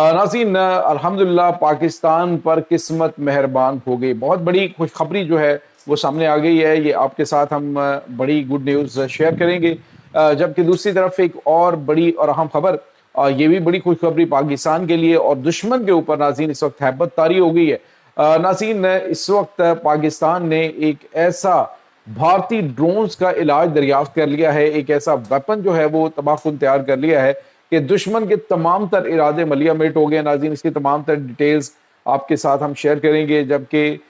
नाज़रीन, अल्हम्दुलिल्लाह पाकिस्तान पर किस्मत मेहरबान हो गई। बहुत बड़ी खुशखबरी जो है वो सामने आ गई है। ये आपके साथ हम बड़ी गुड न्यूज़ शेयर करेंगे। जबकि दूसरी तरफ एक और बड़ी और अहम खबर, ये भी बड़ी खुशखबरी पाकिस्तान के लिए और दुश्मन के ऊपर नाज़रीन इस वक्त हैबत तारी हो गई है। नाज़रीन, इस वक्त पाकिस्तान ने एक ऐसा भारतीय ड्रोन्स का इलाज दरियाफ्त कर लिया है, एक ऐसा वेपन जो है वो तबाहकुन तैयार कर लिया है कि दुश्मन के तमाम तर इरादे मलिया मेट हो गए। नाज़रीन, इसकी तमाम तर डिटेल्स आपके साथ हम शेयर करेंगे। जबकि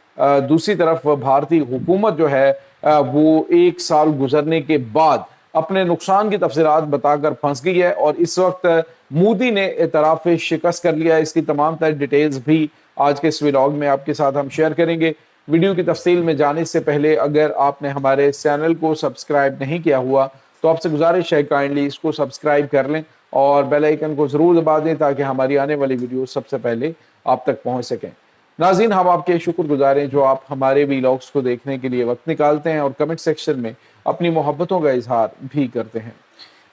दूसरी तरफ भारतीय हुकूमत जो है वो एक साल गुजरने के बाद अपने नुकसान की तफसीलात बताकर फंस गई है और इस वक्त मोदी ने एतराफ़ शिकस्त कर लिया है। इसकी तमाम तर डिटेल्स भी आज के इस व्लॉग में आपके साथ हम शेयर करेंगे। वीडियो की तफसील में जाने से पहले अगर आपने हमारे चैनल को सब्सक्राइब नहीं किया हुआ तो आपसे गुजारिश है काइंडली इसको सब्सक्राइब कर लें और बेल आइकन को ज़रूर दबा दें ताकि हमारी आने वाली वीडियो सबसे पहले आप तक पहुंच सकें। नाज़रीन, हम आपके शुक्रगुजार हैं जो आप हमारे व्लॉग्स को देखने के लिए वक्त निकालते हैं और कमेंट सेक्शन में अपनी मोहब्बतों का इजहार भी करते हैं।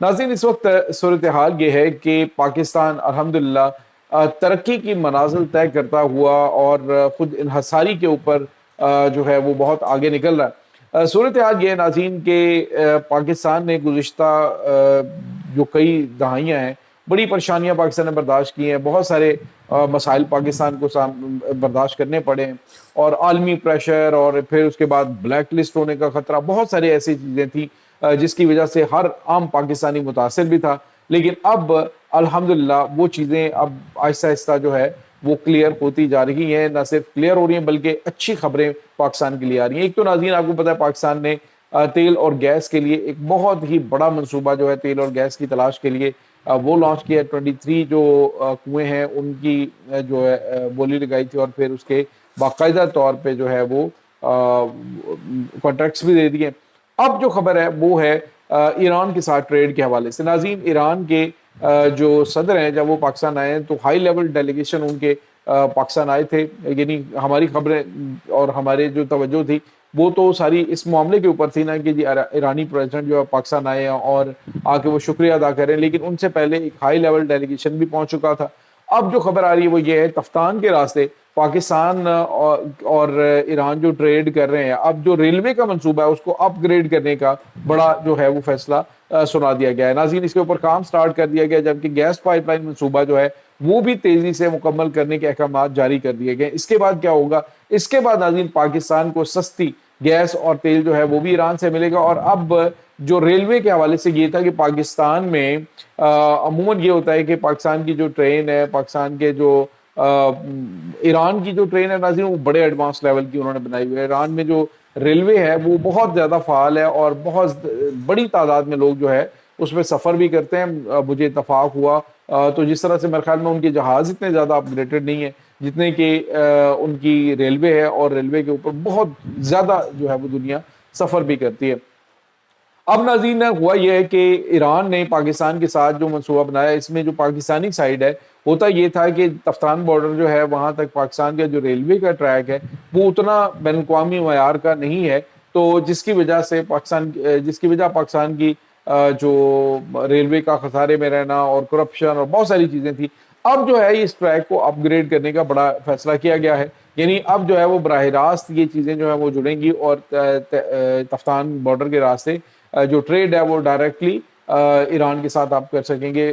नाज़रीन, इस वक्त सूरत हाल ये है कि पाकिस्तान अल्हम्दुलिल्लाह तरक्की की मनाजिल तय करता हुआ और ख़ुद इन्हसारी के ऊपर जो है वो बहुत आगे निकल रहा है। सूरत हाल ये है नाज़रीन के पाकिस्तान ने गुज़िश्ता जो कई दहाइयाँ हैं बड़ी परेशानियाँ पाकिस्तान ने बर्दाश्त की हैं। बहुत सारे मसाइल पाकिस्तान को बर्दाश्त करने पड़े हैं और आलमी प्रेशर और फिर उसके बाद ब्लैक लिस्ट होने का ख़तरा, बहुत सारी ऐसी चीज़ें थी जिसकी वजह से हर आम पाकिस्तानी मुतासिर भी था। लेकिन अब अल्हम्दुलिल्लाह वो चीज़ें अब आहिस्ता आहिस्ता जो है वो क्लियर होती जा रही हैं। न सिर्फ क्लियर हो रही हैं बल्कि अच्छी खबरें पाकिस्तान के लिए आ रही हैं। एक तो नाज़रीन आपको पता है पाकिस्तान ने तेल और गैस के लिए एक बहुत ही बड़ा मंसूबा जो है तेल और गैस की तलाश के लिए वो लॉन्च किया। 23 जो कुएँ हैं उनकी जो है बोली लगाई थी और फिर उसके बाकायदा तौर पे जो है वो कॉन्ट्रैक्ट्स भी दे दिए। अब जो खबर है वो है ईरान के साथ ट्रेड के हवाले से। नाज़रीन, ईरान के जो सदर हैं जब वो पाकिस्तान आए हैं तो हाई लेवल डेलीगेशन उनके पाकिस्तान आए थे। यानी हमारी खबरें और हमारे जो तवज्जो थी वो तो सारी इस मामले के ऊपर थी ना कि जी ईरानी प्रेसिडेंट जो है पाकिस्तान आए हैं और आके वो शुक्रिया अदा करें, लेकिन उनसे पहले एक हाई लेवल डेलीगेशन भी पहुंच चुका था। अब जो खबर आ रही है वो ये है तफ्तान के रास्ते पाकिस्तान और ईरान जो ट्रेड कर रहे हैं, अब जो रेलवे का मंसूबा है उसको अपग्रेड करने का बड़ा जो है वो फैसला सुना दिया गया है। नाज़रीन, इसके ऊपर काम स्टार्ट कर दिया गया जबकि गैस पाइपलाइन मंसूबा जो है वो भी तेजी से मुकम्मल करने के अहकाम जारी कर दिए गए। इसके बाद क्या होगा? इसके बाद नाज़रीन पाकिस्तान को सस्ती गैस और तेल जो है वो भी ईरान से मिलेगा। और अब जो रेलवे के हवाले से ये था कि पाकिस्तान में अमूमन ये होता है कि पाकिस्तान की जो ट्रेन है, पाकिस्तान के जो ईरान की जो ट्रेन है नाज़रीन वो बड़े एडवांस लेवल की उन्होंने बनाई हुई है। ईरान में जो रेलवे है वो बहुत ज़्यादा फ़ाल है और बहुत बड़ी तादाद में लोग जो है उसमें सफ़र भी करते हैं। मुझे इत्तफाक हुआ तो जिस तरह से मेरे ख्याल में उनके जहाज़ इतने ज़्यादा अपग्रेडेड नहीं है जितने कि उनकी रेलवे है और रेलवे के ऊपर बहुत ज़्यादा जो है वो दुनिया सफ़र भी करती है। अब नाज़रीन हुआ यह है कि ईरान ने पाकिस्तान के साथ जो मंसूबा बनाया इसमें जो पाकिस्तानी साइड है होता ये था कि तफ्तान बॉर्डर जो है वहाँ तक पाकिस्तान का जो रेलवे का ट्रैक है वो उतना बैनुल-अक़वामी मयार का नहीं है, तो जिसकी वजह पाकिस्तान की जो रेलवे का खसारे में रहना और करप्शन और बहुत सारी चीज़ें थी। अब जो है इस ट्रैक को अपग्रेड करने का बड़ा फैसला किया गया है। यानी अब जो है वो बराह रास्त ये चीज़ें जो है वो जुड़ेंगी और तफ्तान बॉर्डर के रास्ते जो ट्रेड है वो डायरेक्टली ईरान के साथ आप कर सकेंगे।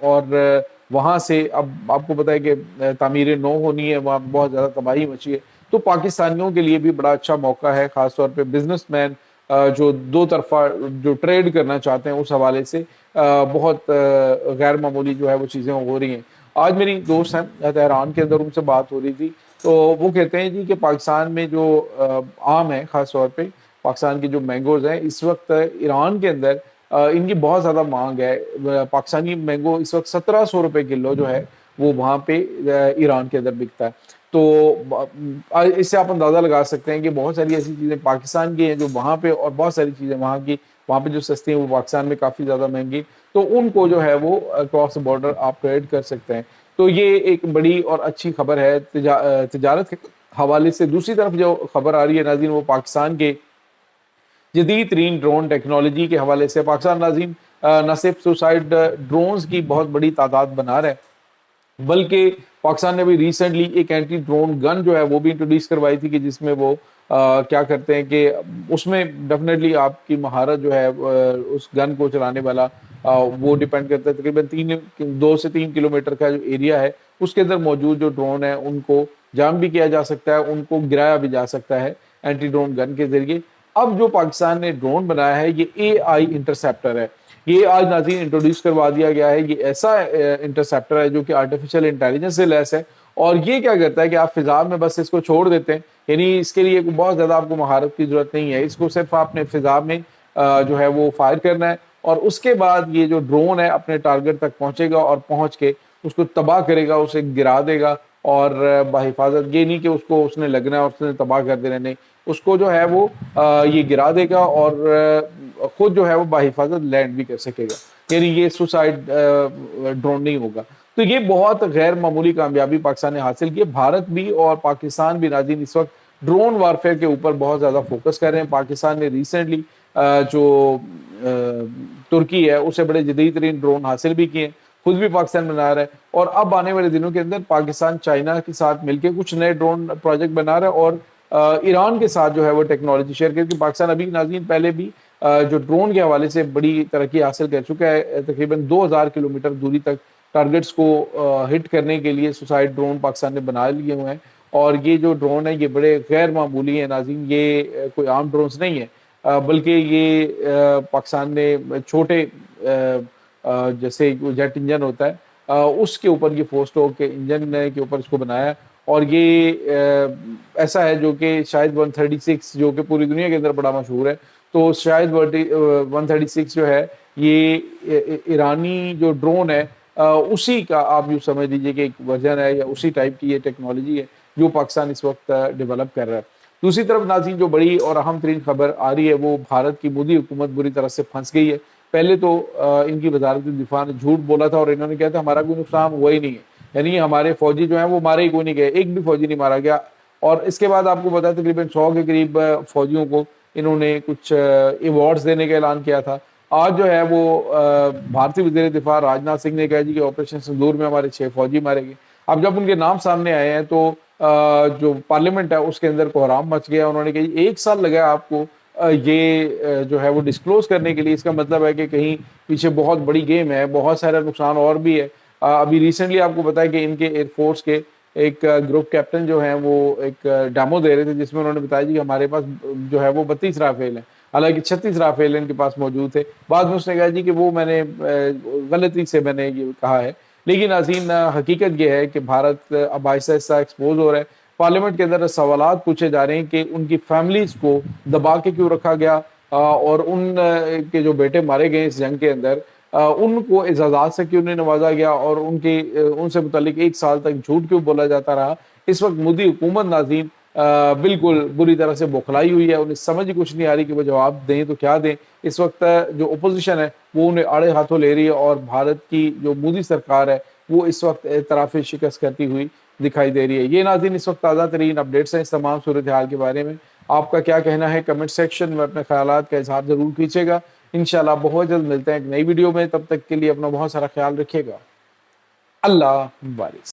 और वहाँ से अब आपको पता है कि तामीर नौ होनी है, वहाँ बहुत ज़्यादा तबाही मची है, तो पाकिस्तानियों के लिए भी बड़ा अच्छा मौका है, ख़ासतौर पे बिजनेसमैन जो दो तरफा जो ट्रेड करना चाहते हैं उस हवाले से बहुत गैर मामूली जो है वो चीज़ें हो रही हैं। आज मेरी दोस्त हैं तेहरान के अंदर, उनसे बात हो रही थी तो वो कहते हैं जी कि पाकिस्तान में जो आम है, ख़ास तौर पे पाकिस्तान की जो मैंगोज़ हैं इस वक्त ईरान के अंदर इनकी बहुत ज़्यादा मांग है। पाकिस्तानी मैंगो इस वक्त 1700 रुपये किलो जो है वो वहाँ पे ईरान के अंदर बिकता है। तो इससे आप अंदाज़ा लगा सकते हैं कि बहुत सारी ऐसी चीज़ें पाकिस्तान की हैं जो वहाँ पे और बहुत सारी चीज़ें वहाँ पे जो सस्ती हैं वो पाकिस्तान में काफ़ी ज़्यादा महंगी, तो उनको जो है वो क्रॉस बॉर्डर आप ट्रेड कर सकते हैं। तो ये एक बड़ी और अच्छी खबर है तिजारत के हवाले से। दूसरी तरफ जो खबर आ रही है नाज़रीन वो पाकिस्तान के जदीद तरीन ड्रोन टेक्नोलॉजी के हवाले से। पाकिस्तान नाज़रीन न सिर्फ सुसाइड ड्रोन्स की बहुत बड़ी तादाद बना रहा है بلکہ پاکستان نے ابھی ریسنٹلی ایک اینٹی ڈرون گن جو ہے وہ بھی انٹروڈیوس کروائی تھی کہ جس میں وہ کیا کرتے ہیں کہ اس میں ڈیفینیٹلی آپ کی مہارت جو ہے اس گن کو چلانے والا وہ ڈیپینڈ کرتا ہے. تقریباً 2 سے 3 کلومیٹر کا جو ایریا ہے اس کے اندر موجود جو ڈرون ہے ان کو جام بھی کیا جا سکتا ہے, ان کو گرایا بھی جا سکتا ہے اینٹی ڈرون گن کے ذریعے. اب جو پاکستان نے ڈرون بنایا ہے یہ اے آئی انٹرسیپٹر ہے. یہ آج ناظرین انٹروڈیوس کروا دیا گیا ہے. یہ ایسا انٹرسیپٹر ہے جو کہ آرٹیفیشل انٹیلیجنس سے لیس ہے, اور یہ کیا کرتا ہے کہ آپ فضا میں بس اس کو چھوڑ دیتے ہیں, یعنی اس کے لیے بہت زیادہ آپ کو مہارت کی ضرورت نہیں ہے. اس کو صرف آپ نے فضا میں جو ہے وہ فائر کرنا ہے, اور اس کے بعد یہ جو ڈرون ہے اپنے ٹارگٹ تک پہنچے گا اور پہنچ کے اس کو تباہ کرے گا, اسے گرا دے گا. اور بحفاظت یہ نہیں کہ اس کو اس نے لگنا ہے اور اس نے تباہ کر دینا, نہیں, اس کو جو ہے وہ یہ گرا دے گا اور خود جو ہے وہ بحفاظت لینڈ بھی کر سکے گا. یعنی یہ سوسائڈ ڈرون نہیں ہوگا. تو یہ بہت غیر معمولی کامیابی پاکستان نے حاصل کی. بھارت بھی اور پاکستان بھی ناظرین اس وقت ڈرون وارفیئر کے اوپر بہت زیادہ فوکس کر رہے ہیں. پاکستان نے ریسنٹلی جو ترکی ہے اسے بڑے جدید ترین ڈرون حاصل بھی کیے ہیں, خود بھی پاکستان بنا رہا ہے, اور اب آنے والے دنوں کے اندر پاکستان چائنا کے ساتھ مل کے کچھ نئے ڈرون پروجیکٹ بنا رہا ہے, اور ایران کے ساتھ جو ہے وہ ٹیکنالوجی شیئر کر کے پاکستان ابھی ناظرین پہلے بھی جو ڈرون کے حوالے سے بڑی ترقی حاصل کر چکا ہے. تقریباً 2000 کلومیٹر دوری تک ٹارگٹس کو ہٹ کرنے کے لیے سوسائڈ ڈرون پاکستان نے بنا لیے ہوئے ہیں. اور یہ جو ڈرون ہے یہ بڑے غیر معمولی ہیں ناظرین, یہ کوئی عام ڈرونز نہیں ہے, بلکہ یہ پاکستان نے چھوٹے جیسے جیٹ انجن ہوتا ہے اس کے اوپر یہ 4 اسٹروک کے انجن کے اوپر اس کو بنایا ہے. اور یہ ایسا ہے جو کہ شاید 136 جو کہ پوری دنیا کے اندر بڑا مشہور ہے, تو شاید 136 جو ہے یہ ایرانی جو ڈرون ہے اسی کا آپ یوں سمجھ لیجئے کہ ایک ورژن ہے, یا اسی ٹائپ کی یہ ٹیکنالوجی ہے جو پاکستان اس وقت ڈیولپ کر رہا ہے. دوسری طرف ناظرین جو بڑی اور اہم ترین خبر آ رہی ہے وہ بھارت کی مودی حکومت بری طرح سے پھنس گئی ہے. پہلے تو ان کی وزارت دفاع نے جھوٹ بولا تھا اور انہوں نے کہا تھا ہمارا کوئی نقصان ہوا ہی نہیں ہے, یعنی ہمارے فوجی جو ہیں وہ مارے ہی کوئی نہیں گئے, ایک بھی فوجی نہیں مارا گیا. اور اس کے بعد آپ کو پتا ہے تقریباً 100 کے قریب فوجیوں کو انہوں نے کچھ ایوارڈز دینے کا اعلان کیا تھا. آج جو ہے وہ بھارتی وزیر دفاع راجناتھ سنگھ نے کہا جی کہ آپریشن سندور میں ہمارے 6 فوجی مارے گئے. اب جب ان کے نام سامنے آئے ہیں تو جو پارلیمنٹ ہے اس کے اندر کوحرام مچ گیا. انہوں نے کہا جی 1 سال لگا آپ کو یہ جو ہے وہ ڈسکلوز کرنے کے لیے, اس کا مطلب ہے کہ کہیں پیچھے بہت بڑی گیم ہے, بہت سارا نقصان اور بھی ہے. ابھی ریسنٹلی آپ کو پتا ہے کہ ان کے ایئر فورس کے ایک گروپ کیپٹن جو ہیں وہ ایک ڈیمو دے رہے تھے جس میں انہوں نے بتایا جی کہ ہمارے پاس جو ہے وہ 32 رافیل ہیں, حالانکہ 36 رافیل ان کے پاس موجود تھے. بعد میں اس نے کہا جی کہ وہ میں نے غلطی سے میں نے یہ کہا ہے. لیکن ناظرین حقیقت یہ ہے کہ بھارت اب آہستہ آہستہ ایکسپوز ہو رہا ہے. پارلیمنٹ کے اندر سوالات پوچھے جا رہے ہیں کہ ان کی فیملیز کو دبا کے کیوں رکھا گیا, اور ان کے جو بیٹے مارے گئے اس جنگ کے اندر ان کو اعزازات سے کیوں نہیں نوازا گیا, اور ان سے متعلق 1 سال تک جھوٹ کیوں بولا جاتا رہا. اس وقت مودی حکومت ناظرین بالکل بری طرح سے بوکھلائی ہوئی ہے. انہیں سمجھ کچھ نہیں آ رہی کہ وہ جواب دیں تو کیا دیں. اس وقت جو اپوزیشن ہے وہ انہیں آڑے ہاتھوں لے رہی ہے, اور بھارت کی جو مودی سرکار ہے وہ اس وقت اعتراف شکست کرتی ہوئی دکھائی دے رہی ہے. یہ ناظرین اس وقت تازہ ترین اپڈیٹس ہیں اس تمام صورتحال کے بارے میں. آپ کا کیا کہنا ہے کمنٹ سیکشن میں اپنے خیالات کا اظہار ضرور کیجیے گا. انشاءاللہ بہت جلد ملتے ہیں ایک نئی ویڈیو میں, تب تک کے لیے اپنا بہت سارا خیال رکھیے گا. اللہ حافظ.